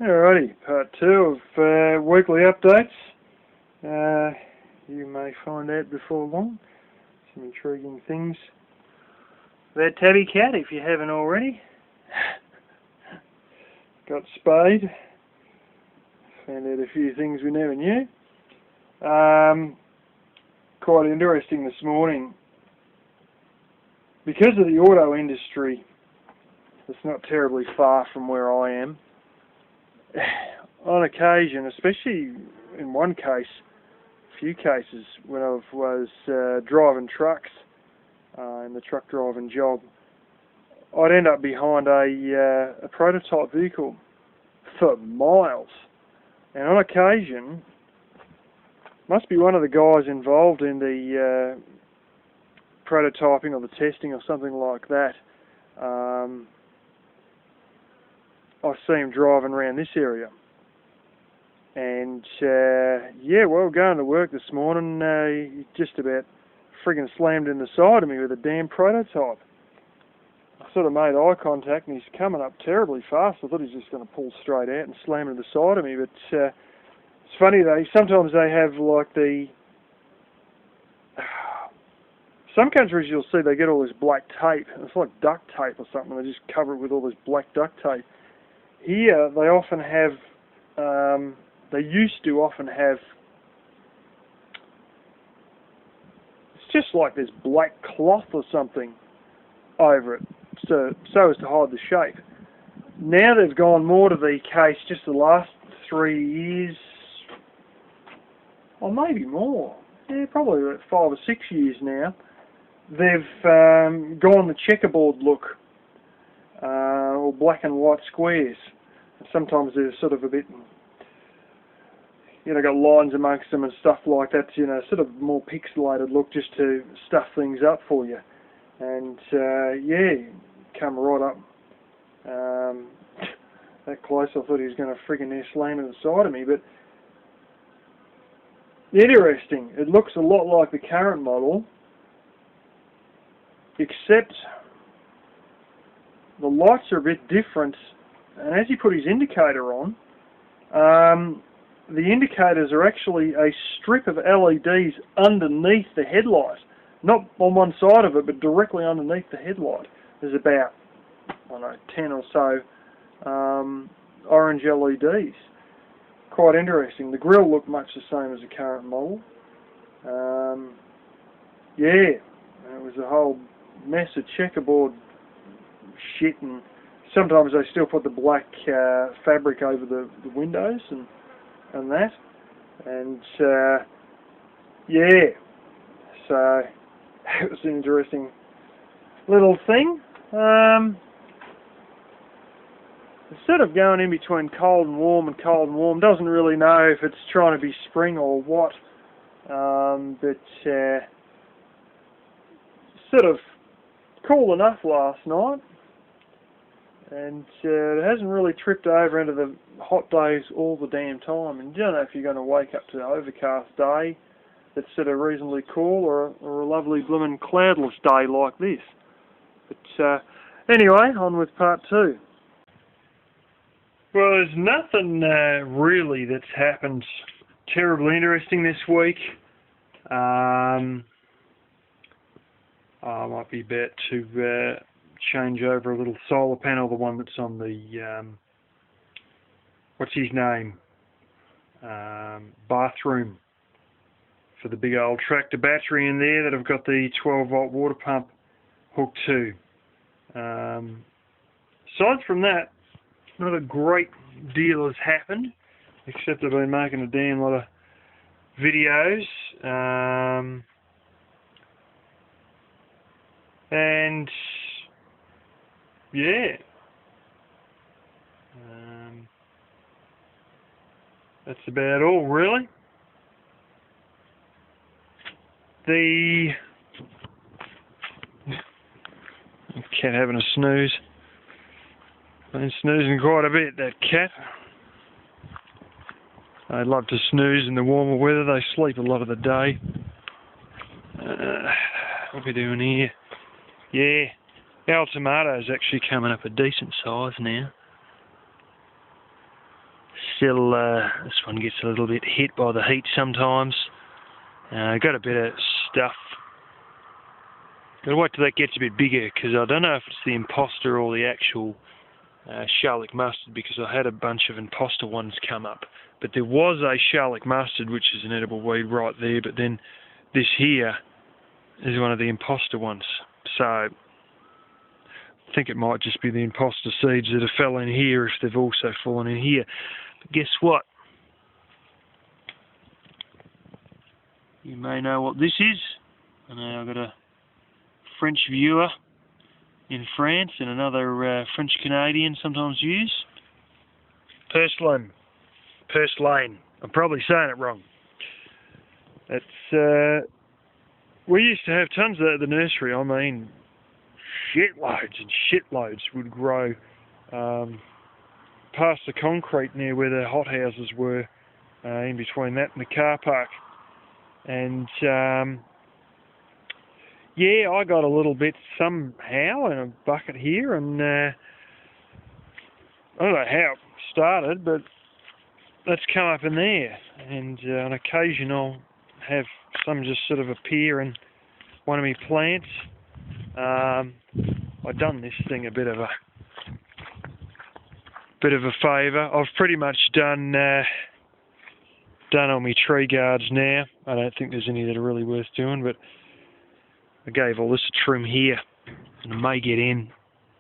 Alrighty, part 2 of weekly updates. You may find out before long some intriguing things about Tabby Cat if you haven't already. Got spayed. Found out a few things we never knew. Quite interesting this morning. Because of the auto industry, it's not terribly far from where I am. On occasion, especially in one case, a few cases, when I was driving trucks in the truck driving job, I'd end up behind a prototype vehicle for miles. And on occasion, must be one of the guys involved in the prototyping or the testing or something like that. I see him driving around this area. And, going to work this morning, he just about friggin' slammed in the side of me with a damn prototype. I sort of made eye contact and he's coming up terribly fast. I thought he was just going to pull straight out and slam into the side of me. But it's funny though, sometimes they have like some countries you'll see they get all this black tape. It's like duct tape or something. They just cover it with all this black duct tape. Here, they often have, they used to often have, it's just like this black cloth or something over it, so as to hide the shape. Now they've gone more to the case just the last 3 years, or maybe more, probably about 5 or 6 years now. They've gone the checkerboard look. Or black and white squares. Sometimes they're sort of a bit, got lines amongst them and stuff like that, sort of more pixelated look just to stuff things up for you. And, come right up. That close, I thought he was going to friggin' slam in the side of me, but interesting. It looks a lot like the current model, except the lights are a bit different, and as he put his indicator on, the indicators are actually a strip of LEDs underneath the headlight. Not on one side of it, but directly underneath the headlight. There's about, 10 or so orange LEDs. Quite interesting. The grille looked much the same as the current model. It was a whole mess of checkerboard shit, and sometimes they still put the black fabric over the windows and that, and so it was an interesting little thing. Instead of going in between cold and warm, doesn't really know if it's trying to be spring or what, but sort of cool enough last night. And it hasn't really tripped over into the hot days all the damn time. And you don't know if you're going to wake up to an overcast day that's sort of reasonably cool, or a lovely blooming cloudless day like this. But anyway, on with part 2. Well, there's nothing really that's happened terribly interesting this week. I might be about to change over a little solar panel, the one that's on the what's his name, bathroom, for the big old tractor battery in there that I've got the 12-volt water pump hooked to. Aside from that, not a great deal has happened, except I've been making a damn lot of videos, and that's about all, really. The cat having a snooze. Been snoozing quite a bit, that cat. They love to snooze in the warmer weather. They sleep a lot of the day. What are we doing here? Our tomatoes actually coming up a decent size now. still, this one gets a little bit hit by the heat sometimes. Got a bit of stuff. Gotta wait till that gets a bit bigger, because I don't know if it's the imposter or the actual Charlotte mustard, because I had a bunch of imposter ones come up. But there was a Charlotte mustard, which is an edible weed right there, but then this here is one of the imposter ones. So I think it might just be the imposter seeds that have fell in here if they've also fallen in here. But guess what? You may know what this is. I know I've got a French viewer in France and another French Canadian sometimes use. Purslane. I'm probably saying it wrong. It's we used to have tons of that at the nursery. I mean, shitloads and shitloads would grow past the concrete near where the hothouses were, in between that and the car park. And yeah, I got a little bit somehow in a bucket here, and I don't know how it started, but that's come up in there. And on occasion I'll have some just sort of appear in one of my plants. I've done this thing a bit of a favour. I've pretty much done all my tree guards now. I don't think there's any that are really worth doing, but I gave all this a trim here, and I may get in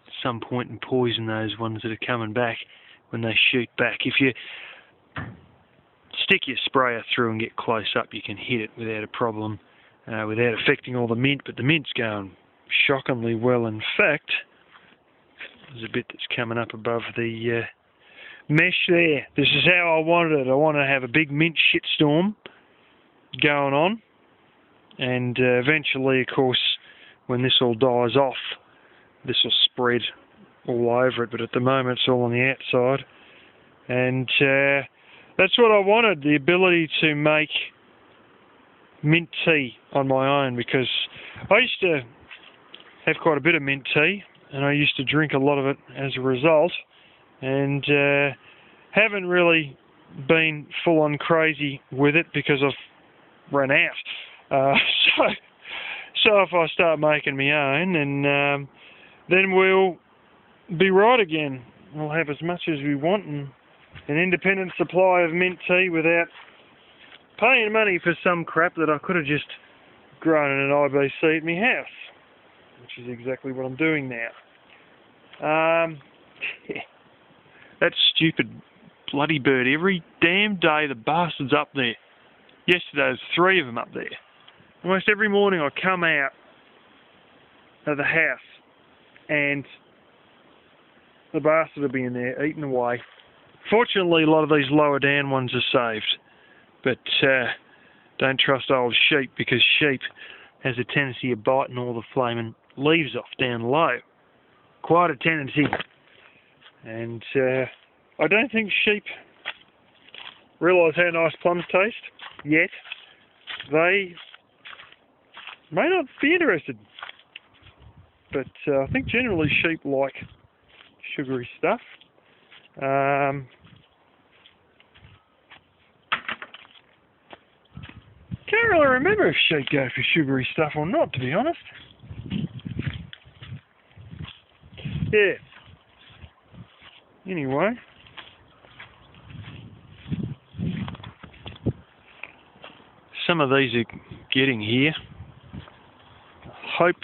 at some point and poison those ones that are coming back when they shoot back. If you stick your sprayer through and get close up, you can hit it without a problem, without affecting all the mint, but the mint's going shockingly well. In fact, there's a bit that's coming up above the mesh there. This is how I wanted it. I want to have a big mint shitstorm going on, and eventually, of course, when this all dies off, this will spread all over it, but at the moment it's all on the outside. And that's what I wanted, the ability to make mint tea on my own, because I used to have quite a bit of mint tea, and I used to drink a lot of it as a result, and haven't really been full on crazy with it because I've run out. So if I start making my own, then we'll be right again. We'll have as much as we want and an independent supply of mint tea without paying money for some crap that I could have just grown in an IBC at my house, which is exactly what I'm doing now. That stupid bloody bird, every damn day the bastard's up there. Yesterday there was 3 of them up there. Almost every morning I come out of the house and the bastard will be in there eating away. Fortunately, a lot of these lower down ones are saved, but don't trust old sheep, because sheep has a tendency of biting all the flaming leaves off down low. Quite a tendency. And I don't think sheep realise how nice plums taste yet. They may not be interested, but I think generally sheep like sugary stuff. Can't really remember if sheep go for sugary stuff or not, to be honest. Yeah. Anyway. Some of these are getting here. I hope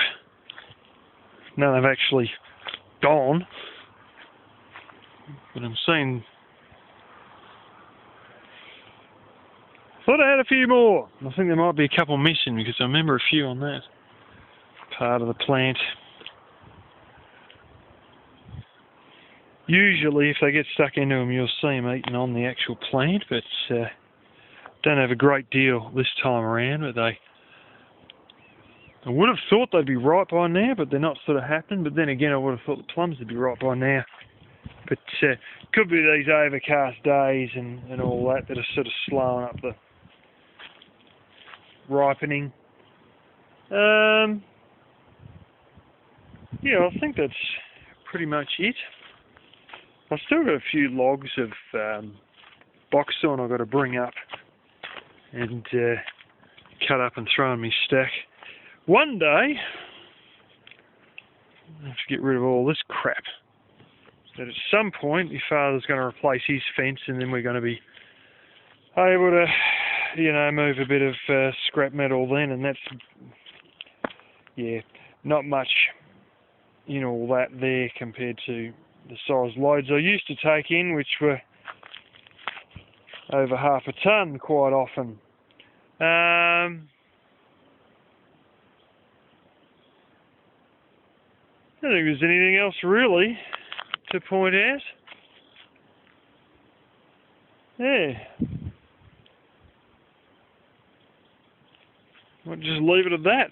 none have actually gone. But I'm seeing... thought I had a few more. I think there might be a couple missing, because I remember a few on that part of the plant. Usually if they get stuck into them, you'll see them eating on the actual plant, but don't have a great deal this time around. But I would have thought they'd be ripe by now, but they're not sort of happening. But then again, I would have thought the plums would be ripe by now. But could be these overcast days and all that are sort of slowing up the ripening. Yeah, I think that's pretty much it. I've still got a few logs of box saw I've got to bring up and cut up and throw in my stack. One day, I have to get rid of all this crap. That at some point, your father's going to replace his fence, and then we're going to be able to, you know, move a bit of scrap metal then, and that's, yeah, not much in all that there compared to the size loads I used to take in, which were over half a ton quite often. I don't think there's anything else really to point out. Yeah. I'll just leave it at that.